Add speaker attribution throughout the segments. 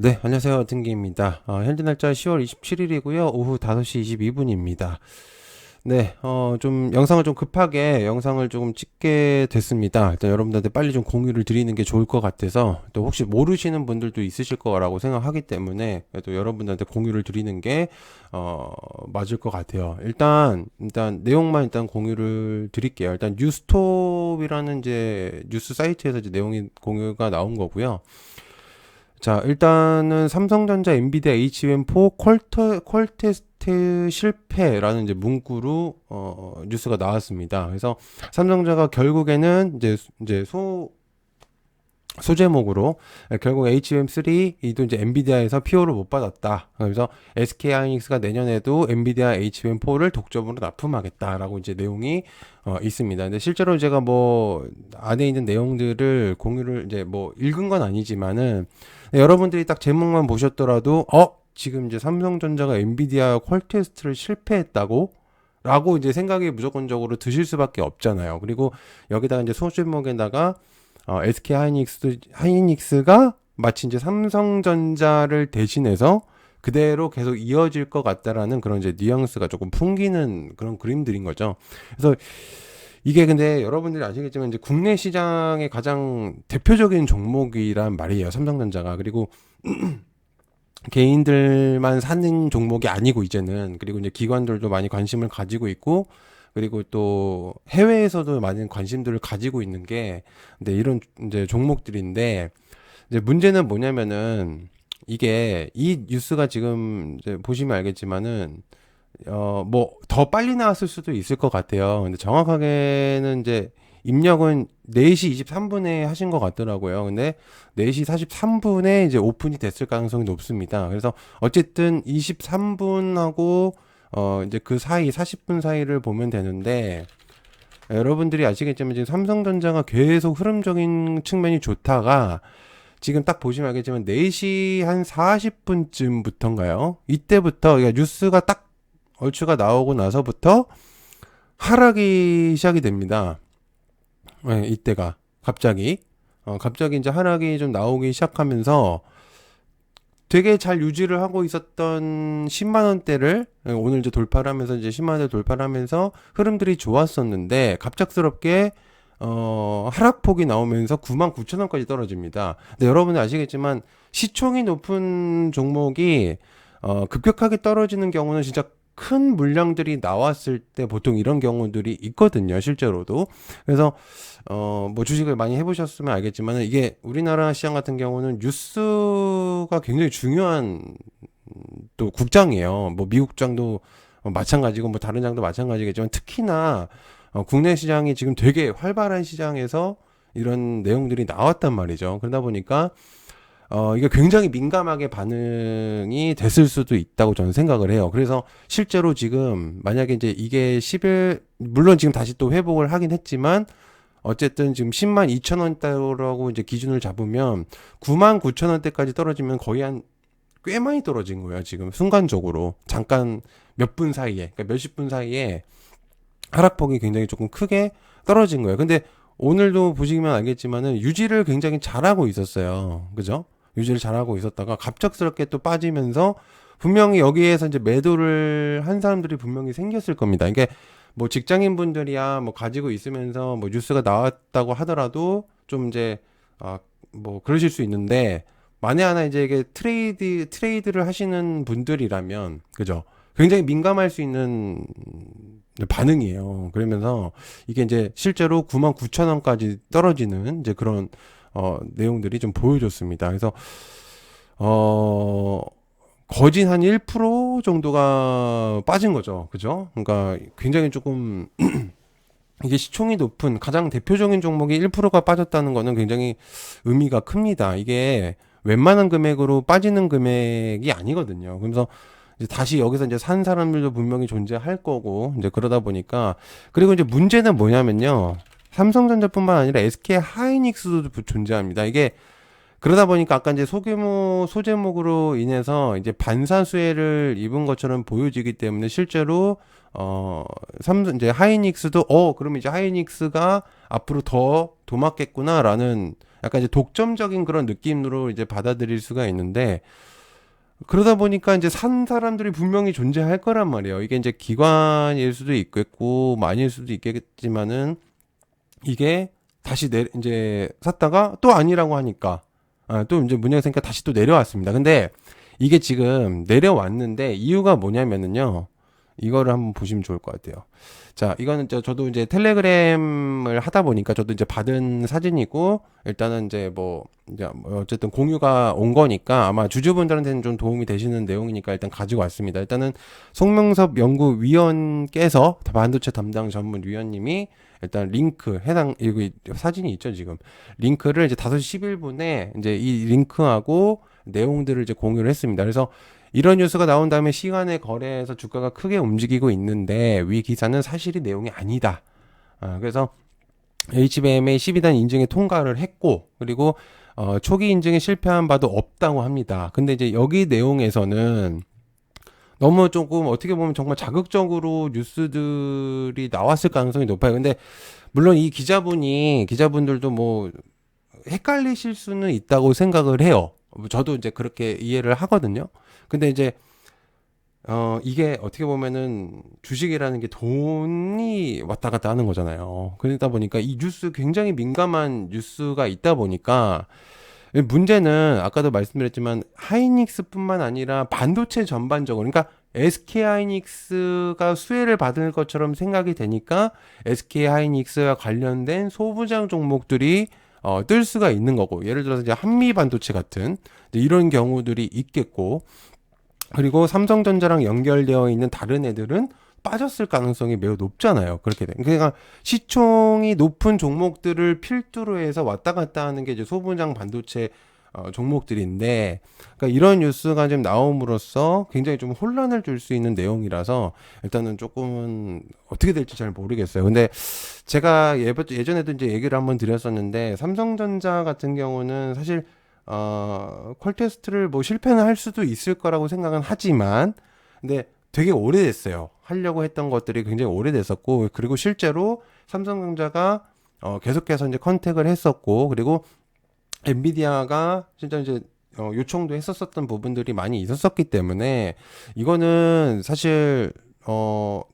Speaker 1: 네, 안녕하세요. 등기입니다. 현재 날짜 10월 27일이고요. 오후 5시 22분입니다. 네, 좀 영상을 좀 급하게 영상을 조금 찍게 됐습니다. 일단 여러분들한테 빨리 좀 공유를 드리는 게 좋을 것 같아서 또 혹시 모르시는 분들도 있으실 거라고 생각하기 때문에 또 여러분들한테 공유를 드리는 게 맞을 것 같아요. 일단 내용만 일단 공유를 드릴게요. 일단 뉴스톱이라는 이제 뉴스 사이트에서 이제 내용이 공유가 나온 거고요. 자, 일단은 삼성전자 엔비디아 HBM4 퀄테스트 실패라는 이제 문구로 뉴스가 나왔습니다. 그래서 삼성전자가 결국에는 이제 소제목으로 결국 HBM3 이도 이제 엔비디아에서 PO를 못 받았다. 그래서 SK 하이닉스가 내년에도 엔비디아 HBM4를 독점으로 납품하겠다라고 이제 내용이 있습니다. 근데 실제로 제가 뭐 안에 있는 내용들을 공유를 이제 뭐 읽은 건 아니지만은 여러분들이 딱 제목만 보셨더라도 지금 이제 삼성전자가 엔비디아 퀄테스트를 실패했다고 라고 이제 생각이 무조건적으로 드실 수밖에 없잖아요. 그리고 여기다가 이제 소제목에다가 SK 하이닉스가 마치 이제 삼성전자를 대신해서 그대로 계속 이어질 것 같다라는 그런 이제 뉘앙스가 조금 풍기는 그런 그림들인 거죠. 그래서 이게 근데 여러분들이 아시겠지만 이제 국내 시장의 가장 대표적인 종목이란 말이에요. 삼성전자가. 그리고 개인들만 사는 종목이 아니고 이제는 그리고 이제 기관들도 많이 관심을 가지고 있고 그리고 또 해외에서도 많은 관심들을 가지고 있는 게 근데 이런 이제 종목들인데 이제 문제는 뭐냐면은 이게 이 뉴스가 지금 이제 보시면 알겠지만은 뭐 더 빨리 나왔을 수도 있을 것 같아요. 근데 정확하게는 이제 입력은 4시 23분에 하신 것 같더라고요. 근데 4시 43분에 이제 오픈이 됐을 가능성이 높습니다. 그래서 어쨌든 23분하고 이제 그 사이 40분 사이를 보면 되는데 여러분들이 아시겠지만 지금 삼성전자가 계속 흐름적인 측면이 좋다가 지금 딱 보시면 알겠지만 4시 한 40분쯤부터인가요? 이때부터 그러니까 뉴스가 딱 얼추가 나오고 나서부터 하락이 시작이 됩니다. 네, 이때가 갑자기 이제 하락이 좀 나오기 시작하면서 되게 잘 유지를 하고 있었던 10만 원대를 오늘 이제 돌파를 하면서 이제 10만 원대 돌파를 하면서 흐름들이 좋았었는데 갑작스럽게 하락폭이 나오면서 9만 9천 원까지 떨어집니다. 근데 여러분이 아시겠지만 시총이 높은 종목이 급격하게 떨어지는 경우는 진짜 큰 물량들이 나왔을 때 보통 이런 경우들이 있거든요, 실제로도. 그래서 뭐 주식을 많이 해보셨으면 알겠지만 이게 우리나라 시장 같은 경우는 뉴스가 굉장히 중요한 또 국장이에요. 뭐 미국 장도 마찬가지고 뭐 다른 장도 마찬가지겠지만 특히나 국내 시장이 지금 되게 활발한 시장에서 이런 내용들이 나왔단 말이죠. 그러다 보니까 이게 굉장히 민감하게 반응이 됐을 수도 있다고 저는 생각을 해요. 그래서 실제로 지금 만약에 이제 이게 10일 물론 지금 다시 또 회복을 하긴 했지만 어쨌든 지금 10만 2천 원대라고 이제 기준을 잡으면 9만 9천 원대까지 떨어지면 거의 한 꽤 많이 떨어진 거예요. 지금 순간적으로 잠깐 몇 분 사이에 그러니까 몇십 분 사이에 하락폭이 굉장히 조금 크게 떨어진 거예요. 근데 오늘도 보시면 알겠지만은 유지를 굉장히 잘하고 있었어요. 그죠? 유지를 잘하고 있었다가 갑작스럽게 또 빠지면서 분명히 여기에서 이제 매도를 한 사람들이 분명히 생겼을 겁니다. 이게 뭐 직장인 분들이야 뭐 가지고 있으면서 뭐 뉴스가 나왔다고 하더라도 좀 이제 뭐 그러실 수 있는데 만에 하나 이제 이게 트레이드를 하시는 분들이라면 그죠? 굉장히 민감할 수 있는 반응이에요. 그러면서 이게 이제 실제로 9만 9천 원까지 떨어지는 이제 그런 내용들이 좀 보여줬습니다. 그래서 어 거진 한 1% 정도가 빠진 거죠. 그죠? 그러니까 굉장히 조금 이게 시총이 높은 가장 대표적인 종목이 1%가 빠졌다는 거는 굉장히 의미가 큽니다. 이게 웬만한 금액으로 빠지는 금액이 아니거든요. 그래서 이제 다시 여기서 이제 산 사람들도 분명히 존재할 거고 이제 그러다 보니까 그리고 이제 문제는 뭐냐면요. 삼성전자뿐만 아니라 SK 하이닉스도 존재합니다. 이게 그러다 보니까 아까 이제 소규모 소제목으로 인해서 이제 반사수혜를 입은 것처럼 보여지기 때문에 실제로 삼성 이제 하이닉스도 그럼 이제 하이닉스가 앞으로 더 도맡겠구나라는 약간 이제 독점적인 그런 느낌으로 이제 받아들일 수가 있는데, 그러다 보니까 이제 산 사람들이 분명히 존재할 거란 말이에요. 이게 이제 기관일 수도 있겠고, 뭐 아닐 수도 있겠지만은, 이게 다시 이제 샀다가 또 아니라고 하니까, 또 이제 문제가 생기니까 다시 또 내려왔습니다. 근데 이게 지금 내려왔는데 이유가 뭐냐면은요. 이거를 한번 보시면 좋을 것 같아요. 자, 이거는 저도 이제 텔레그램을 하다 보니까 저도 이제 받은 사진이고, 일단은 이제 어쨌든 공유가 온 거니까 아마 주주분들한테는 좀 도움이 되시는 내용이니까 일단 가지고 왔습니다. 일단은 송명섭 연구위원께서, 반도체 담당 전문 위원님이 일단 링크 여기 사진이 있죠, 지금. 링크를 이제 5시 11분에 이제 이 링크하고 내용들을 이제 공유를 했습니다. 그래서 이런 뉴스가 나온 다음에 시간의 거래에서 주가가 크게 움직이고 있는데, 위 기사는 사실이 내용이 아니다. 그래서 HBM의 12단 인증에 통과를 했고, 그리고 초기 인증에 실패한 바도 없다고 합니다. 근데 이제 여기 내용에서는 너무 조금 어떻게 보면 정말 자극적으로 뉴스들이 나왔을 가능성이 높아요. 근데 물론 이 기자분들도 뭐 헷갈리실 수는 있다고 생각을 해요. 저도 이제 그렇게 이해를 하거든요. 근데 이제 이게 어떻게 보면은 주식이라는 게 돈이 왔다 갔다 하는 거잖아요. 그러다 보니까 이 뉴스, 굉장히 민감한 뉴스가 있다 보니까, 문제는 아까도 말씀드렸지만 하이닉스뿐만 아니라 반도체 전반적으로, 그러니까 SK 하이닉스가 수혜를 받을 것처럼 생각이 되니까 SK 하이닉스와 관련된 소부장 종목들이 뜰 수가 있는 거고, 예를 들어서 이제 한미 반도체 같은 이런 경우들이 있겠고, 그리고 삼성전자랑 연결되어 있는 다른 애들은 빠졌을 가능성이 매우 높잖아요. 그렇게 돼. 그러니까 시총이 높은 종목들을 필두로 해서 왔다 갔다 하는 게 이제 소부장 반도체 종목들인데, 그러니까 이런 뉴스가 좀 나옴으로써 굉장히 좀 혼란을 줄 수 있는 내용이라서 일단은 조금은 어떻게 될지 잘 모르겠어요. 근데 제가 예전에도 이제 얘기를 한번 드렸었는데, 삼성전자 같은 경우는 사실 퀄 테스트를 뭐 실패는 할 수도 있을 거라고 생각은 하지만, 근데 되게 오래됐어요. 하려고 했던 것들이 굉장히 오래됐었고, 그리고 실제로 삼성전자가 계속해서 이제 컨택을 했었고, 그리고 엔비디아가 진짜 이제 요청도 했었었던 부분들이 많이 있었었기 때문에, 이거는 사실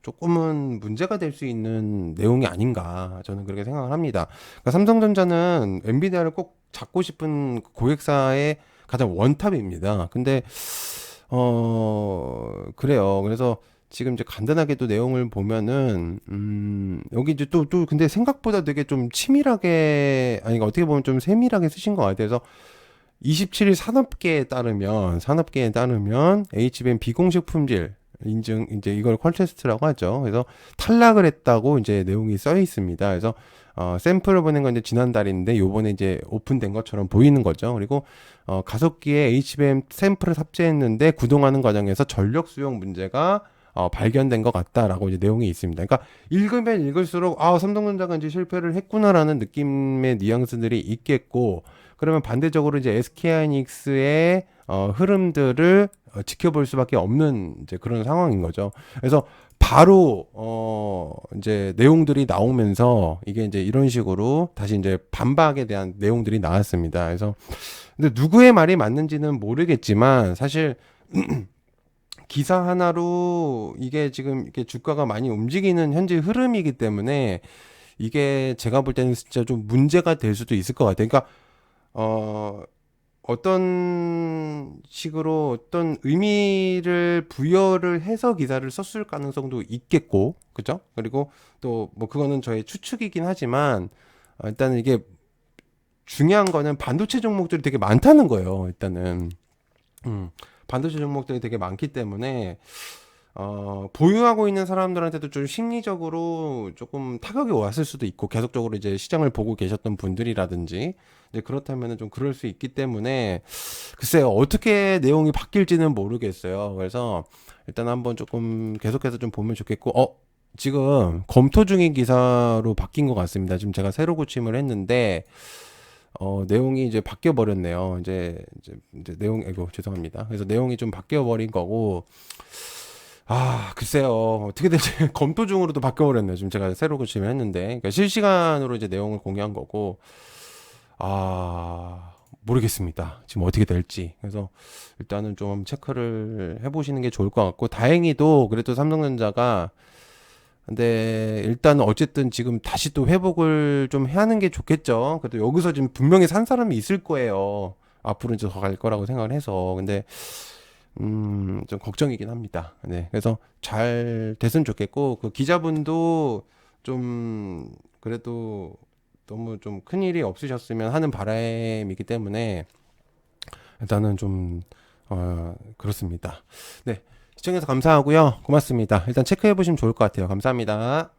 Speaker 1: 조금은 문제가 될 수 있는 내용이 아닌가, 저는 그렇게 생각을 합니다. 그러니까 삼성전자는 엔비디아를 꼭 잡고 싶은 고객사의 가장 원탑입니다. 근데 그래요. 그래서 지금 이제 간단하게 또 내용을 보면은, 여기 이제 근데 생각보다 되게 좀 치밀하게, 아니, 어떻게 보면 좀 세밀하게 쓰신 것 같아요. 그래서 27일 산업계에 따르면 HBM 비공식 품질 인증, 이제 이걸 퀄 테스트라고 하죠. 그래서 탈락을 했다고 이제 내용이 써 있습니다. 그래서 샘플을 보낸 건 이제 지난달인데 요번에 이제 오픈된 것처럼 보이는 거죠. 그리고 가속기에 HBM 샘플을 탑재했는데 구동하는 과정에서 전력 수용 문제가 발견된 것 같다라고 이제 내용이 있습니다. 그러니까 읽으면 읽을수록 삼성전자가 이제 실패를 했구나라는 느낌의 뉘앙스들이 있겠고, 그러면 반대적으로 이제 SK하이닉스의 흐름들을 지켜볼 수밖에 없는 이제 그런 상황인 거죠. 그래서 바로 이제 내용들이 나오면서 이게 이제 이런 식으로 다시 이제 반박에 대한 내용들이 나왔습니다. 그래서 근데 누구의 말이 맞는지는 모르겠지만, 사실 기사 하나로 이게 지금 이렇게 주가가 많이 움직이는 현재 흐름이기 때문에, 이게 제가 볼 때는 진짜 좀 문제가 될 수도 있을 것 같아요. 그러니까 어떤 식으로 어떤 의미를 부여를 해서 기사를 썼을 가능성도 있겠고, 그죠? 그리고 또 뭐 그거는 저의 추측이긴 하지만, 일단은 이게 중요한 거는 반도체 종목들이 되게 많다는 거예요. 일단은 반도체 종목들이 되게 많기 때문에 보유하고 있는 사람들한테도 좀 심리적으로 조금 타격이 왔을 수도 있고, 계속적으로 이제 시장을 보고 계셨던 분들이라든지, 이제 그렇다면은 좀 그럴 수 있기 때문에, 글쎄요, 어떻게 내용이 바뀔지는 모르겠어요. 그래서 일단 한번 조금 계속해서 좀 보면 좋겠고, 지금 검토 중인 기사로 바뀐 것 같습니다. 지금 제가 새로 고침을 했는데, 내용이 이제 바뀌어 버렸네요. 이제 아이고, 죄송합니다. 그래서 내용이 좀 바뀌어 버린 거고, 글쎄요. 어떻게 될지 검토 중으로도 바뀌어버렸네요. 지금 제가 새로 고침을 했는데. 그러니까 실시간으로 이제 내용을 공유한 거고. 모르겠습니다. 지금 어떻게 될지. 그래서 일단은 좀 체크를 해보시는 게 좋을 것 같고, 다행히도 그래도 삼성전자가, 근데 일단은 어쨌든 지금 다시 또 회복을 좀 해야 하는 게 좋겠죠. 그래도 여기서 지금 분명히 산 사람이 있을 거예요. 앞으로 이제 더 갈 거라고 생각을 해서. 근데 좀 걱정이긴 합니다. 네. 그래서 잘 됐으면 좋겠고, 그 기자분도 좀, 그래도 너무 좀 큰일이 없으셨으면 하는 바람이기 때문에, 일단은 좀, 그렇습니다. 네. 시청해서 감사하고요. 고맙습니다. 일단 체크해 보시면 좋을 것 같아요. 감사합니다.